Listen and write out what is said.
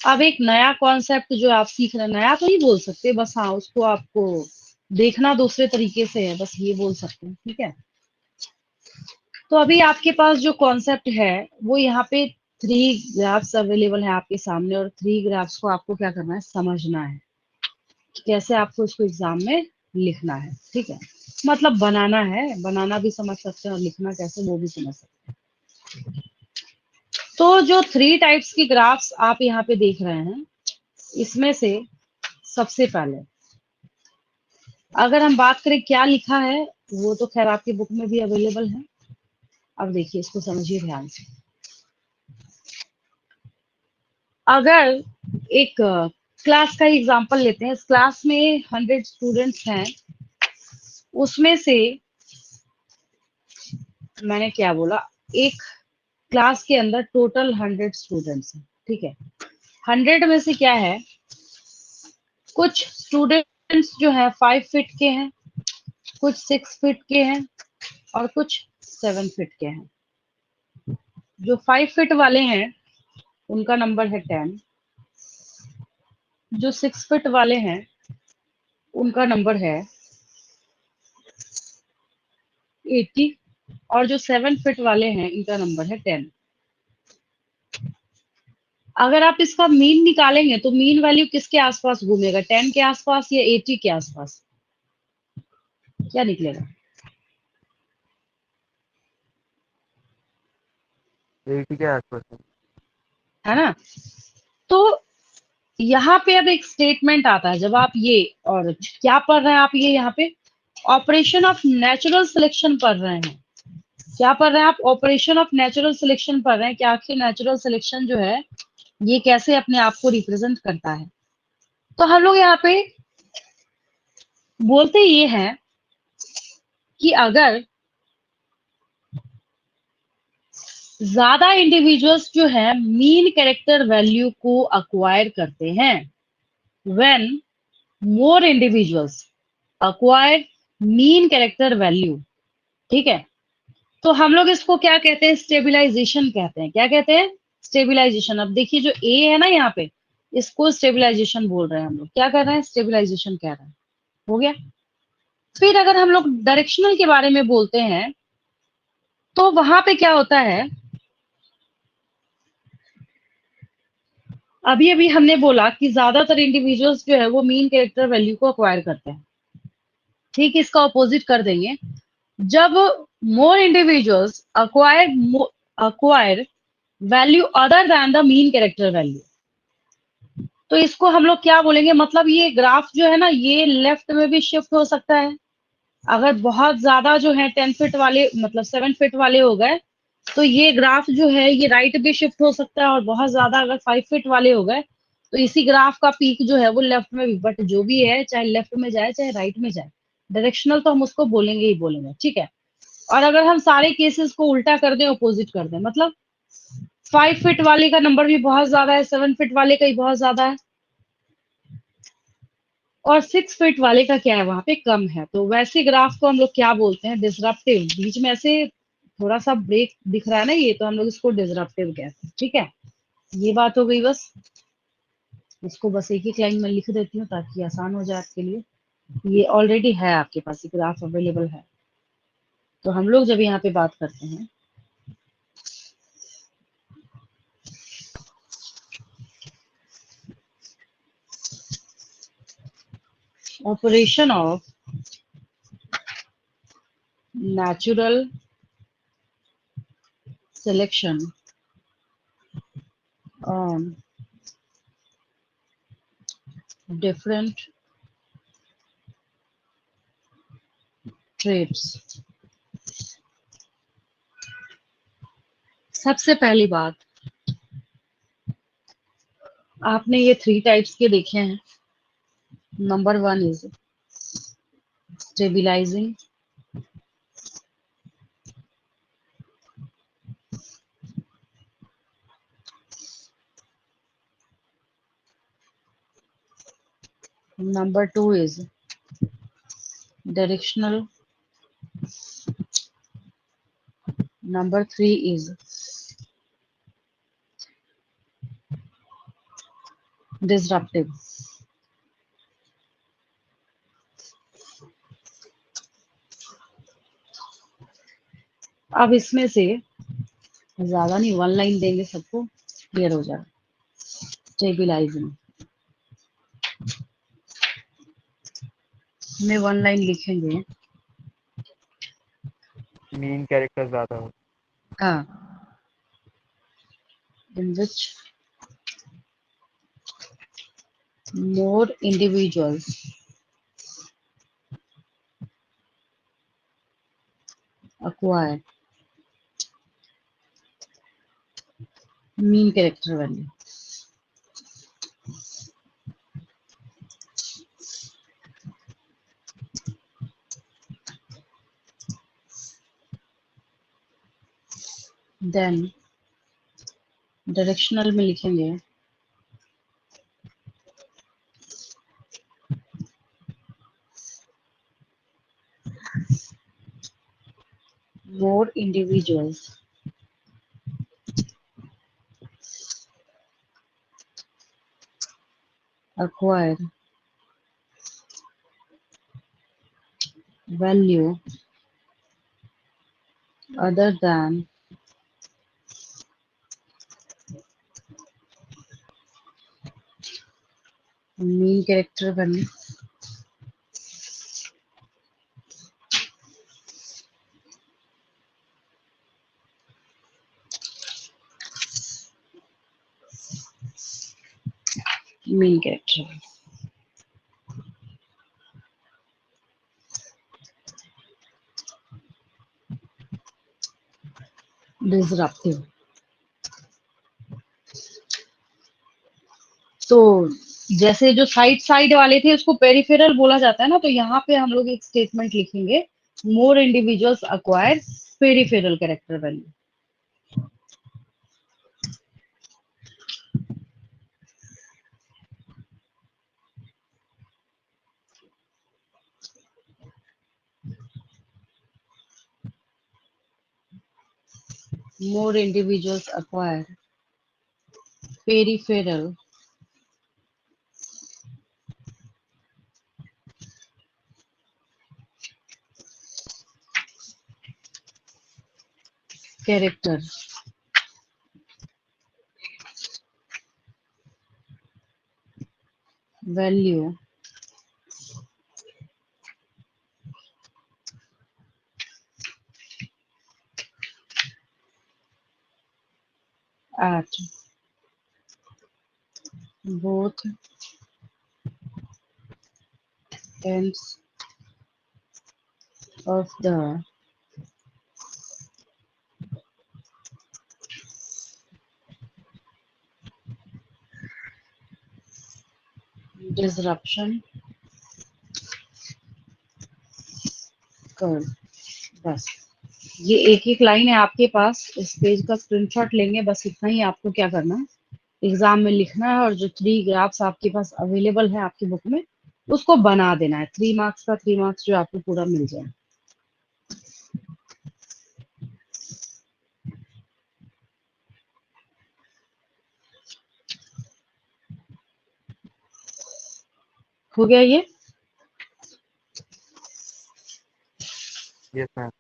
अब एक नया कॉन्सेप्ट जो आप सीख रहे हैं, नया तो नहीं बोल सकते, बस हाँ उसको आपको देखना दूसरे तरीके से है, बस ये बोल सकते हैं, ठीक है। तो अभी आपके पास जो कॉन्सेप्ट है वो यहाँ पे थ्री ग्राफ्स अवेलेबल है आपके सामने, और थ्री ग्राफ्स को आपको क्या करना है, समझना है कि कैसे आपको इसको एग्जाम में लिखना है, ठीक है। मतलब बनाना है, बनाना भी समझ सकते हैं और लिखना कैसे वो भी समझ सकते हैं। तो जो थ्री टाइप्स की ग्राफ्स आप यहाँ पे देख रहे हैं, इसमें से सबसे पहले अगर हम बात करें क्या लिखा है, वो तो खैर आपकी बुक में भी अवेलेबल है। अब देखिए, इसको समझिए ध्यान से। अगर एक क्लास का एग्जांपल लेते हैं, इस क्लास में 100 स्टूडेंट्स हैं, उसमें से मैंने क्या बोला, एक क्लास के अंदर टोटल 100 स्टूडेंट्स हैं, ठीक है। 100 में से क्या है, कुछ स्टूडेंट्स जो है 5 फीट के हैं, कुछ 6 फीट के हैं, और कुछ 7 फीट के हैं। जो 5 फीट वाले हैं उनका नंबर है 10, जो 6 फीट वाले हैं उनका नंबर है 80, और जो 7 फीट वाले हैं इनका नंबर है 10। अगर आप इसका मीन निकालेंगे तो मीन वैल्यू किसके आसपास घूमेगा, 10 के आसपास या 80 के आसपास, क्या निकलेगा? 80 के आसपास है। है ना। तो यहाँ पे अब एक स्टेटमेंट आता है, जब आप ये और क्या पढ़ रहे हैं, आप ये यहाँ पे ऑपरेशन ऑफ नेचुरल सिलेक्शन पढ़ रहे हैं। क्या पढ़ रहे हैं आप? ऑपरेशन ऑफ नेचुरल सिलेक्शन पढ़ रहे हैं कि आखिर नेचुरल सिलेक्शन जो है ये कैसे अपने आप को रिप्रेजेंट करता है। तो हम लोग यहाँ पे बोलते ये हैं कि अगर ज्यादा इंडिविजुअल्स जो है मीन कैरेक्टर वैल्यू को अक्वायर करते हैं, when more individuals acquire mean character value, ठीक है। तो हम लोग इसको क्या कहते हैं, स्टेबिलाईजेशन कहते हैं। क्या कहते हैं? स्टेबिलाईजेशन। अब देखिए, जो ए है ना यहाँ पे, इसको स्टेबिलाईजेशन बोल रहे हैं हम लोग। क्या कर रहे हैं? स्टेबिलाईजेशन कह रहे हैं। हो गया। फिर अगर हम लोग डायरेक्शनल के बारे में बोलते हैं, तो वहां पे क्या होता है, अभी अभी हमने बोला कि ज्यादातर इंडिविजुअल्स जो है वो मीन कैरेक्टर वैल्यू को अक्वायर करते हैं। ठीक, इसका ऑपोजिट कर देंगे। जब more individuals acquire value other than the mean character value, तो इसको हम लोग क्या बोलेंगे, मतलब ये ग्राफ जो है ना, ये लेफ्ट में भी शिफ्ट हो सकता है। अगर बहुत ज्यादा जो है 10 फीट वाले, मतलब 7 फीट वाले हो गए, तो ये ग्राफ जो है ये राइट भी शिफ्ट हो सकता है, और बहुत ज्यादा अगर 5 फीट वाले हो गए तो इसी ग्राफ का पीक जो है वो लेफ्ट में भी, बट जो भी है चाहे लेफ्ट में जाए चाहे राइट में जाए, डायरेक्शनल तो हम उसको बोलेंगे ही बोलेंगे, ठीक है। और अगर हम सारे केसेस को उल्टा कर दें, अपोजिट कर दें, मतलब 5 फीट वाले का नंबर भी बहुत ज्यादा है, 7 फीट वाले का ही बहुत ज्यादा है, और 6 फीट वाले का क्या है, वहां पे कम है, तो वैसे ग्राफ को हम लोग क्या बोलते हैं, डिसरप्टिव। बीच में ऐसे थोड़ा सा ब्रेक दिख रहा है ना, ये तो हम लोग इसको डिसरप्टिव कहते हैं, ठीक है। ये बात हो गई बस। इसको बस एक एक लाइन में लिख देती हूँ ताकि आसान हो जाए आपके लिए। ये ऑलरेडी है आपके पास, ये ग्राफ अवेलेबल है। तो हम लोग जब यहाँ पे बात करते हैं, operation of natural selection on different trades. सबसे पहली बात, आपने ये थ्री टाइप्स के देखे हैं। Number 1 is stabilising, number 2 is directional, Number 3 is disruptive. अब इसमें से ज्यादा नहीं, 1 लाइन देंगे, सबको क्लियर हो जाएगा। स्टेबिलाइजिंग में 1 लाइन लिखेंगे। मेन कैरेक्टर ज्यादा हो। हाँ, in which more individuals acquire mean character value. Then directional में लिखेंगे more individuals acquire value other than mean character value. Mean character value. Disruptive. तो जैसे जो साइड साइड वाले थे उसको पेरिफेरल बोला जाता है ना, तो यहाँ पे हम लोग एक स्टेटमेंट लिखेंगे more individuals acquire peripheral character value. More individuals acquire peripheral character value at both ends of the disruption curve। बस ये एक एक लाइन है आपके पास, इस पेज का स्क्रीनशॉट लेंगे, बस इतना ही आपको क्या करना है, एग्जाम में लिखना है, और जो 3 ग्राफ्स आपके पास अवेलेबल है आपकी बुक में उसको बना देना है। 3 मार्क्स का 3 मार्क्स जो आपको पूरा मिल जाए। हो गया ये? Yes ma'am.